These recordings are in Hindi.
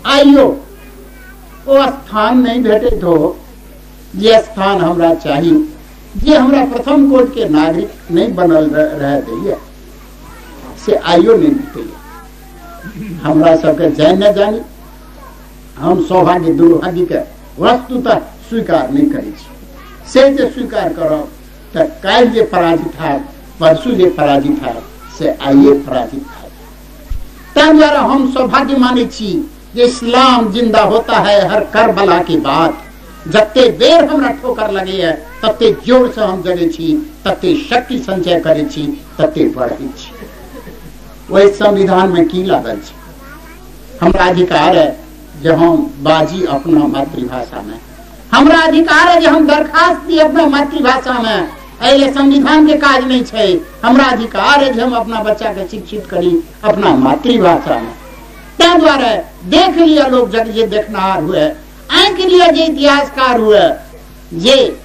आइयो वो स्थान नहीं भेटे तो ये स्थान हमरा चाहिए, जे हमरा प्रथम कोट के नागरिक नहीं बनल रह दैए से आइयो नहीं भेटे। हमरा सबके जान न जानी, हम सौभाग्य दुर्भाग्य के वस्तुतः स्वीकार नहीं करै छी। से जे स्वीकार करब तो काल्हि जे पराजित है, परसू जे पराजित है, से आइए पराजित है। तैं द्वारा हम सौभाग्य माने छी जे इस्लाम जिंदा होता है हर करबला के बाद। जत्ते बेर हमरा ठोकर लगे है तत्ते जोर से हम जगे छी, तत्ते शक्ति संचय करे छी, तत्ते बढ़े छी। वही संविधान में की लागल छै, हमरा अधिकार है जो हम बाजी अपना मातृभाषा में, हमरा अधिकार है जो हम दरखास्त दी अपना मातृभाषा में। अरे संविधान के काज नहीं छै, हमरा अधिकार है जो हम अपना बच्चा के शिक्षित करी अपना मातृभाषा में। तै द्वारा देख लिया लोग जग जे देखनार हुए, आंख लिया जे इतिहासकार हुए, जे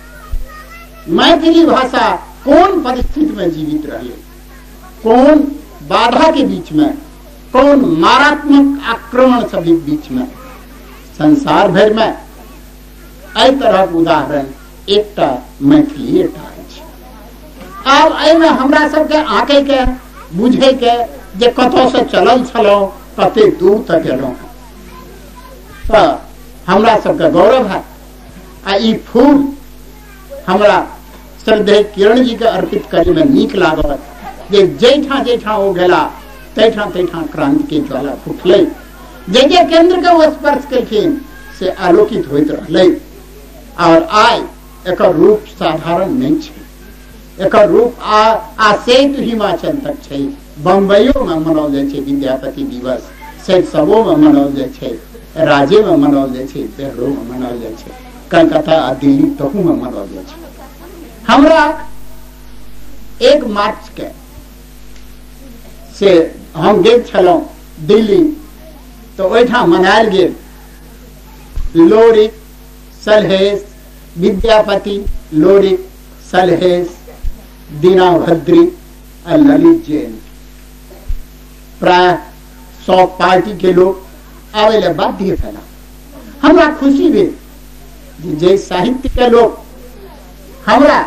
मैथिली भाषा कौन परिस्थिति में जीवित रहे, कौन बाधा के बीच में, कौन मारात्मक आक्रमण सभी बीच में। संसार भर में एहि तरह उदाहरण एकटा मैथिली टा अछि। आब एहिमे हमरा सबके आंके के बुझे के जे कतौ से चलल छलौ, कते दूर तक गेलौ, तो हमरा सबके गौरव है। आ ई फूल हमरा श्रद्धेय किरण जी के अर्पित करे में नीक लागत जे जैठा जैठा ओ गेला तैठा तैठा क्रांति के ज्वाला फुटलै, जे केंद्र के वो स्पर्श केलखिन से आलोकित होइत रहलै। और आइ एकर रूप साधारण नहीं छै, एकर रूप से हिमाचल तक छै। बम्बईओ में मनाओल जाय छै विद्यापति दिवस, सैरसबो में मनाओल जाय छै, राज्य में मनाओल जाय छै, बिहारो में मनाओल जाय छै, कलकत्ता आ दिल्ली तहू में मनाओल जाय छै। हमरा 1 मार्च के से हम गेल छलहुँ दिल्ली, तो ओहिठाम मनायल गेल लोरिक, सलहेश, विद्यापति, लोरिक, सलहेश, दीनाभद्री और ललित जैन। प्राय 100 पार्टी के लोग आवे ले बाध्य भेला। हमरा खुशी भेल जे साहित्य के लोग हमरा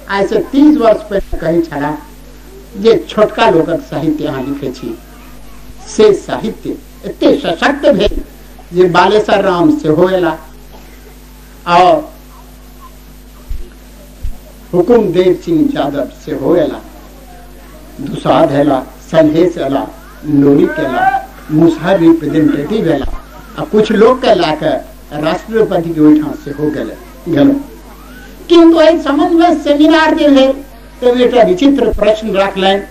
आज से 30 वर्ष पहले कही छला जे छोटका लोकक साहित्य यहाँ लिखे छी, से साहित्य एते सशक्त भेल जे बालेश्वर राम से होएला और हुकुम देव सिंह यादव से होएला, दुसाध हैला, सलहेश एला, लोरिक एला, मुसहर रिप्रेजेंटेटिव एला, आ कुछ लोग के लाके राष्ट्रपति के ओहिठाम से हो गेलो। किंतु एहि संबंध में सेमिनार जे भेल तो एकटा विचित्र प्रश्न रखलनि,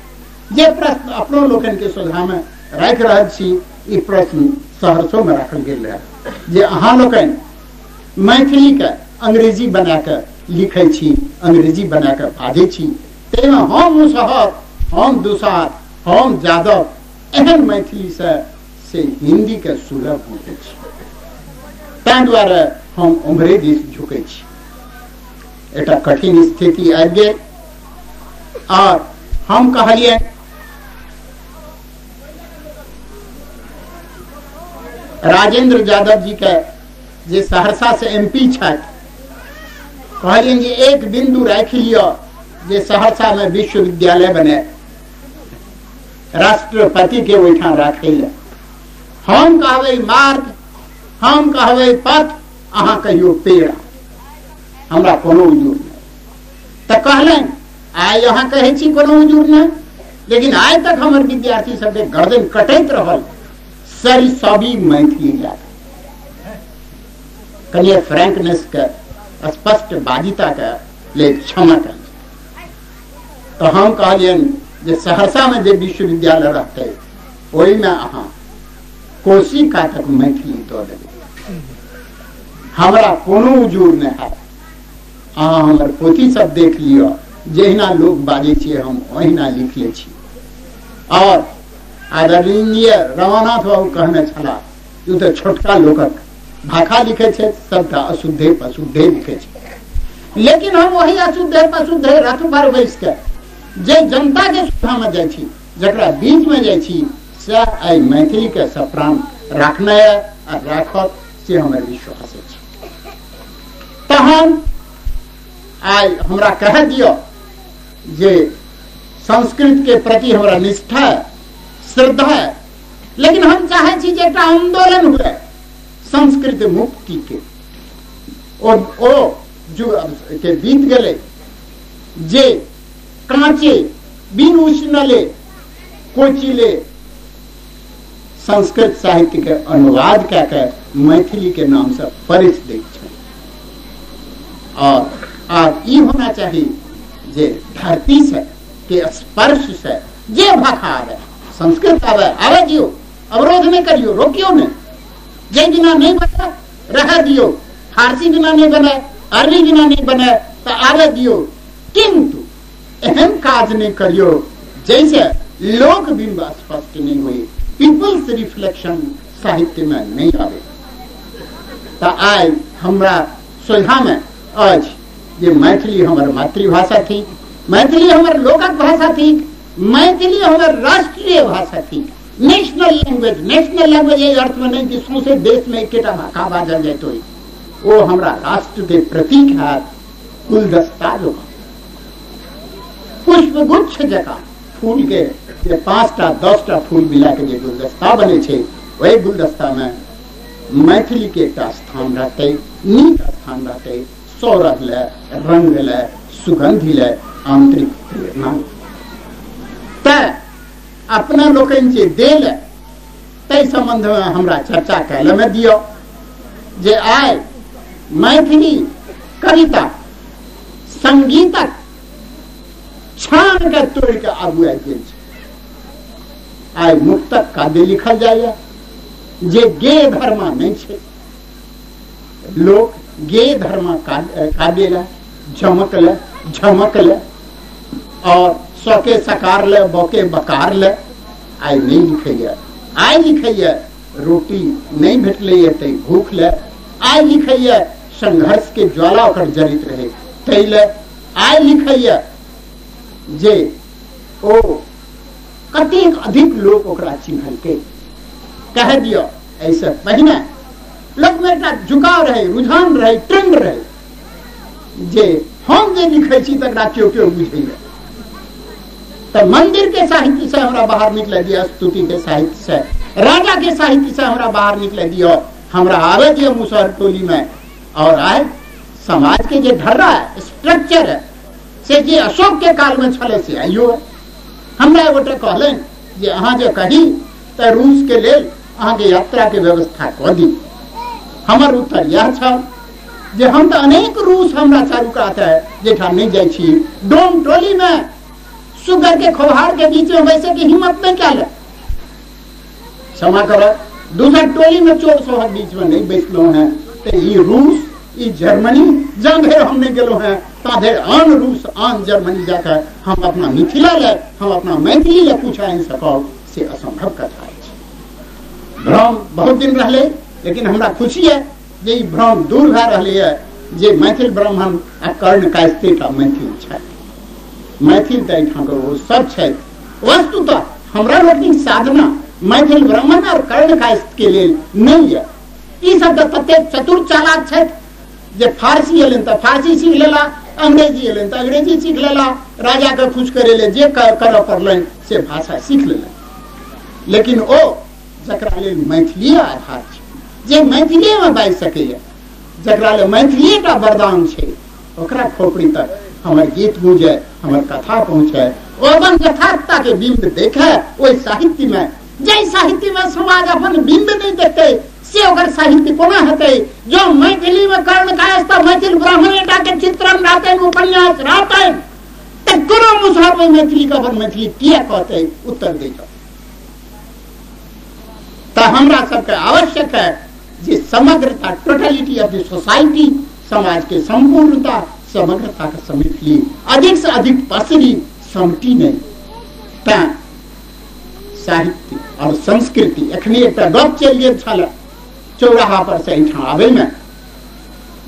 जे प्रश्न अपनो लोकन के सोझा में राखि रहल छी। ई प्रश्न सहरसो में रखल गेल रहे जे अहाँ लोकन मैथिली के अंग्रेजी बना के लिखे छी, अंग्रेजी बना के बाजै छी, तेना हम मुसहर, हम दुसाध, हम यादव एहन मैथिली से हिंदी के सुलभ बुझै छी। तैं दुआरे हम उम्हरे दिस झुकै छी। एकटा कठिन स्थिति आबि गेल और हम कहलिए राजेंद्र यादव जी के जे सहरसा से एमपी छथि, कहलियनि जे एक बिंदु राखि लियो जे सहरसा में विश्वविद्यालय बने, राष्ट्रपति के ओहिठाम राखै ले। हम कहबै मार्ग, हम कहबै पथ, अहाँ कहियो पेड़, हमरा कोनो उजूर नहीं। तो कहलनि आइ अहाँ कहै छी कोनो उजूर नहीं, लेकिन आइ तक हमर विद्यार्थी सब गर्दन कटैत रहल सरी मैथिली लए कनिए फ्रैंकनेस के स्पष्ट बाजिता के लेल क्षमा कर। तो हम कहलियनि जे सहरसा में जे विश्वविद्यालय रहते ओहि में अहाँ कोशी कातक मैथिली दऽ देबै, हमरा कोनो उजूर नहीं है। अहाँ हमर पोथी सब देख लियो, जहिना लोग बाजै छियै हम ओहिना लिख लै छी। और आदरणीय रमानाथ बाबू कहने छला तू तो छोटका लोकक भाषा लिखे छे, सबटा अशुद्धे पशुद्धे लिखे छे, लेकिन हम वही अशुद्धे पशुद्धे रथ पर बैस के जे जनता के सुधा में जाइ छी, जकरा बीच में जाइ छी, से आइ मैथिली के सप्राण रखना है और राखत से हमारे विश्वास है। तहन आई हमरा कह दियो जे संस्कृत के प्रति हमारा निष्ठा है, श्रद्धा है, लेकिन हम चाहे छी जे एकटा आंदोलन हुए संस्कृत मुक्ति के। और ओ जो के बीत गए जे कांचे बिन उष्णले कोचिले संस्कृत साहित्य के अनुवाद कह के मैथिली के नाम से परिच दै छै। और ई होना चाहिए जे धरती से के स्पर्श से जे भाषा आवे संस्कृत आवे दियो, अवरोध नहीं करियो, रोकियो नहीं। जे बिना नहीं बने रह दियो, फारसी बिना नहीं बने, अरबी बिना नहीं बने तो आवे दियो, किंतु एहन काज नहीं करियो जैसे लोक बिंब स्पष्ट नहीं हुई, पीपल्स रिफ्लेक्शन साहित्य में नहीं आवे। तो आज हमरा सोझा में आज ये मैथिली हमार मातृभाषा थी, मैथिली हमार लोकक भाषा थी, मैथिली हमार राष्ट्रीय भाषा थी, नेशनल लैंग्वेज। नेशनल लैंग्वेज ये अर्थ में नहीं कि सौंसे देश में एकेटा भाषा बाजल जाए तो वो हमरा राष्ट्र के प्रतीक है। गुलदस्ता जो पुष्प गुच्छ जका फूल के 5टा 10टा फूल मिला के जो गुलदस्ता बने छे, वही गुलदस्ता में मैथिली के एक स्थान रहते, नीक स्थान रहते, सौरभ ले, रंग ले, सुगंधि ले, आंतरिक प्रेरणा। तय अपना लोकन जे देल तय संबंध में हमरा चर्चा कैले में दियो जे आय मैथिली कविता संगीतक छान के तोड़ के आगू आ गेल छै। आय मुक्तक काव्य लिखल जाए जे गे धर्मा नहीं छे, लोग गे धर्मा काव्य ले, झमक ले, झमक ले और सौके सकार ले, बौके बकार ले आय नहीं लिखैया। आय लिखैया रोटी नहीं भेटले ते भूख ले, आय लिखैया संघर्ष के ज्वाला ओकर जरित रहे तैले, आय लिखैया जे ओ कतेक अधिक लोग ओकरा चिन्हल के। कह दियो ऐसे पहने लोग में एकटा झुकाव रहे, रुझान रहे, ट्रेंड रहे जे हम जे लिखे छी तकरा क्यों क्यों बुझैया। तो मंदिर के साहित्य से हमरा बाहर निकले दिया, स्तुति के साहित्य से, राजा के साहित्य से हमरा बाहर निकले दियो, हमरा आवे दियो मुसहर टोली में। और आए समाज के जे ढर्रा है, स्ट्रक्चर है से जे अशोक के काल में छले से आइयो है। हमरा गोटे कहलन जे अहाँ जे कही तो रूस के लेल अहाँ के यात्रा के व्यवस्था कर दी। हमर उत्तर यह छल जे हम तो अनेक रूस हमरा चारू कात है जेठा नहीं जाय छी, डोम टोली में सुगर के खोहार के बीच में वैसे की हिम्मत नहीं कैल। क्षमा करो, दूसर टोली में चोर सोहर बीच में नहीं बैठलो है। तो ये रूस, ये जर्मनी जंग है हम नहीं गेलो है, ताधे आन रूस आन जर्मनी जाकर हम अपना मिथिला ले, हम अपना मैथिली ले पूछा नहीं सको से असंभव कथा है। भ्रम बहुत दिन रहले, लेकिन हमरा खुशी है जे ई भ्रम दूर भए रहले है जे मैथिल ब्राह्मण आ कर्ण कास्ते का मैथिल छै। मैथिल तो एहिठाम ओ सब छै। वस्तुतः हमरा लोकनिक साधना मैथिल ब्राह्मण और कर्ण कास्त के लेल नहीं है। ई सब तो ततेक चतुर चालाक छै जे फारसी एलन तो फारसी सीख लेला, अंग्रेजी एलन तो अंग्रेजी सीख लेला, राजा के खुश करे ले जे करऽ पड़लन से भाषा सीख लेला। लेकिन ओ जकरा लेल मैथिली आधार छै, जे मैथिली में बाजि सकैया, जकरा लेल मैथिली का वरदान छै, ओकरा खोपड़ी तक हमर गीत बुझे, हमर कथा पहुंचे, ओ अपन यथार्थता के बिंब देखे। ओहि साहित्य में जे साहित्य में समाज अपन बिंब नहीं देखते से ओकर साहित्य कोना हेतै। जो मैथिली में कर्ण कायस्थ मैथिल ब्राह्मणता के चित्रण रहते, उपन्यास रहते, तो कोनो मुसहर में मैथिली का अपन मैथिली किया कहते, उत्तर दे जाओ। तो हमरा सबके आवश्यक है जे समग्रता, टोटलिटी ऑफ द सोसाइटी, समाज के संपूर्णता, समग्रता के समेट ली, अधिक से अधिक पसरी समटी नहीं। साहित्य और संस्कृति एखनी एक गप चल गेल छल चौराहा पर से एहिठाम आबे में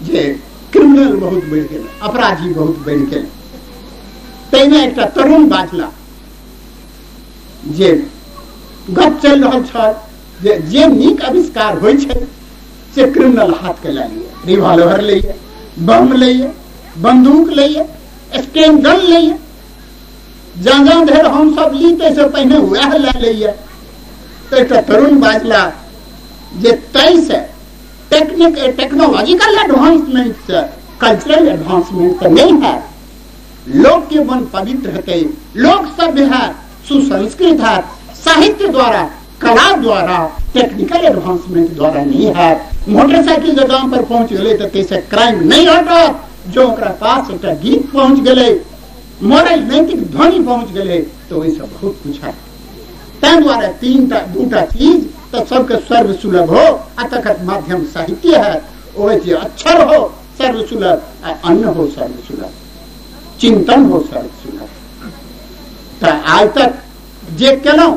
जे क्रिमिनल बहुत बढ़ि गेल, अपराधी बहुत बढ़ि गेल। ताहिमे एकटा तरुण बाजला जे गप चल रहल छल जे नीक आविष्कार होइ छै से क्रिमिनल हाथ के लए लिए, रिवॉल्वर लैए, बम लैए, बंदूक लैए, स्टेन गन लैए, जहाँ धरि हम सब ली से पहिने वह लए लैए। तो एक तरुण बाजला जे तय से टेक्नोलॉजिकल एडवांसमेंट से कल्चरल एडवांसमेंट तो नहीं है। लोग के मन पवित्र है, लोग सभ्य है, सुसंस्कृत है, साहित्य द्वारा, कला द्वारा, टेक्निकल एडवांसमेंट द्वारा नहीं है। मोटरसाइकिल जगह पर पहुंच गए तो कैसे क्राइम नहीं हटत, जो पास एक गीत पहुंच गए, मोरल नैतिक ध्वनि पहुंच गए, तो वैसे बहुत कुछ है। तै द्वारा दूटा चीज तो सबके सर्व सुलभ हो, तक माध्यम साहित्य है, वैसे अक्षर हो सर्व सुलभ, अन्न हो सर्व सुलभ, चिंतन हो सर्व सुलभ। तो आज तक जे केलौं,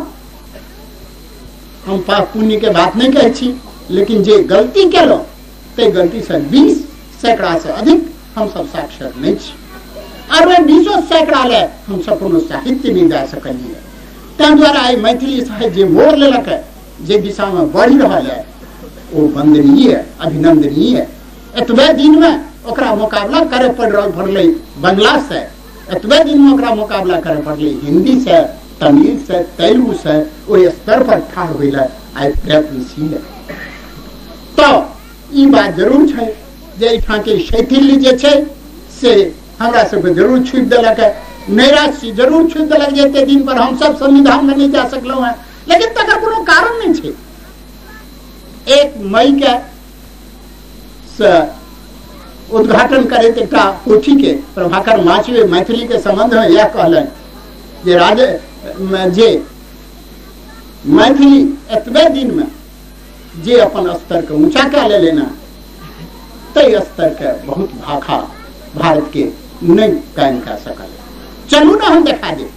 हम पाप पुण्य के बात नहीं कहै छी, लेकिन जे गलती केलौं ते गलती से 20 सैकड़ा से अधिक हम सब साक्षर नहीं छी, और वे 20 सैकड़ा ले हम सब कोनो साहित्य नहीं जा सकलिए। तै द्वारा आई मैथिली साहित्य जे मोड़ लेलक है, जे दिशा में बढ़ी रहा है, वो वंदनीय, अभिनंदनीय। एतबे दिन में ओकरा मुकाबला करे पड़ले बंगला से, एतबे दिन में ओकरा मुकाबला करे पड़ले हिंदी से, तमिल से, तेलुगु से, वो स्तर पर ठाड़ होइल आइ प्रयत्नशील। तो ई बात जरूर है जे एठां के शैथिल्य जे छै से हमरा सबके जरूर छुपि देलक है, नैराश्य जरूर छुपि देलक, जते दिन पर हम सब संविधान में नहीं जा सकलौं हैं, लेकिन तकर कोनो कारण नहीं छै। 1 मई के उद्घाटन करैत एकटा पोथी के प्रभाकर माचवे मैथिली के संबंध में यह कहलन जे मैथिली एतबे दिन में जे अपन स्तर के ऊंचा कऽ लेना, तै स्तर के बहुत भाखा भारत के नहीं कायम कर सकल। चलू ना हम देखा दे,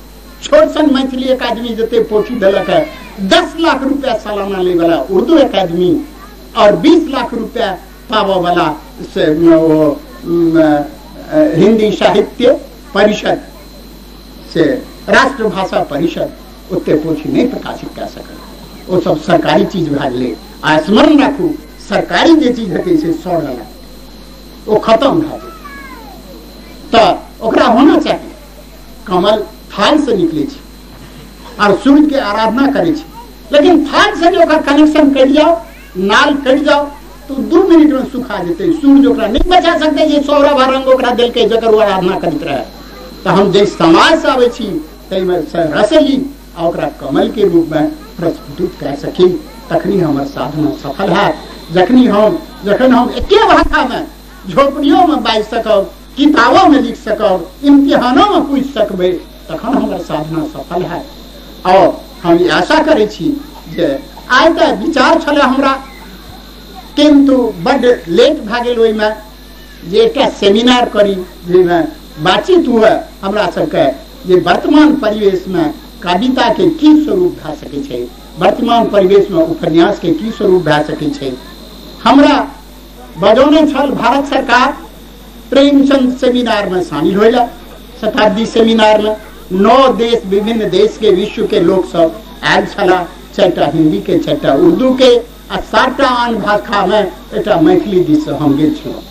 छोट सन मैथिली अकादमी जते पोथी देलक है, 10 लाख रुपया सालाना ले वाला उर्दू अकादमी और 20 लाख रुपया पावा वाला से हिंदी साहित्य परिषद से राष्ट्रभाषा परिषद उते पोथी नहीं प्रकाशित कर सकल। वो सब सरकारी चीज भए गेलै। आ स्मरण राखू, सरकारी जे चीज हेतै से सड़ल, वो खत्म भए गेलै। तो ओकरा होना चाहिए, कमल थाल से निकले छै और सूर्य के आराधना करे छै, लेकिन थाल से जो कनेक्शन कट जाओ, नाल कट जाओ, तो 2 मिनट में सुखा जेते। सूर्य ओकरा नहीं बचा सकते, जे सौरभ रंग ओकरा देलकै जकर आराधना करैत रहे। तो हम जे समाज से आबै छी तैमे रसली आ ओकरा कमल के रूप में प्रस्फुटित कर सकी, तखनी हमर साधना सफल है। जखन हम एके भाषा में झोपड़ियों में बाजि सकब, किताबों में लिख सकब, इम्तिहानों में पूछ सकबै, तखन हमर साधना सफल है। और हम आशा करै छी जे आइ तऽ विचार छलै हमरा, किंतु बड़ लेट भए गेल ओहिमे जे एकटा सेमिनार करी जाहिमे बातचीत हुए हमरा सबके जे वर्तमान परिवेश में कविता के की स्वरूप भए सकै छै, वर्तमान परिवेश में उपन्यास के की स्वरूप भए सकै छै। हमरा बजौने छल भारत सरकार प्रेमचंद सेमिनार में शामिल होइला, शताब्दी सेमिनार में 9 देश, विभिन्न देश के, विश्व के लोग सब आयल छला, 4टा हिंदी के, 4टा उर्दू के, आ 7टा आन भाषा में एकटा मैथिली दिस से हम गेल छलहुँ।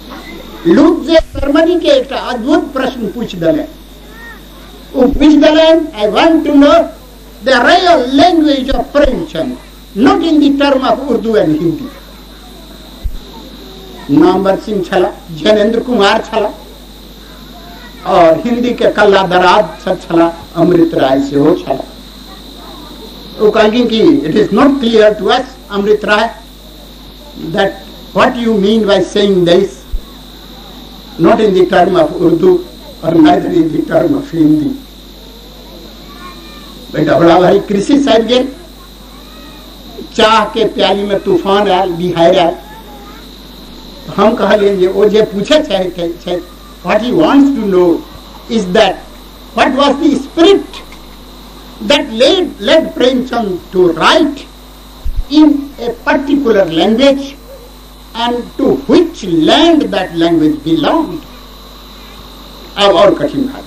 लुक जे जर्मनी के एकटा अद्भुत प्रश्न पूछ देले, वो पूछ देले, I want to know the real language of Premchand, not in the term of Urdu and Hindi. Namvar Singh छला, जैनेन्द्र कुमार छला, और हिंदी के कल्ला दराज सब छला, अमृत राय से हो छला। वो कहलखिन कि it is not clear to us Amrit Rai that what you mean by saying this, not in the term of Urdu or neither in the term of Hindi. बेटा बड़ा भाई कृषि साइड गेल, चाह के प्याली में तूफान आयल, बिहार आयल। हम कहलिए जे ओ जे पूछे छै, what he wants to know is that what was the spirit that led Premchand to write in a particular language and to which land that language belonged. अब और कठिन भाग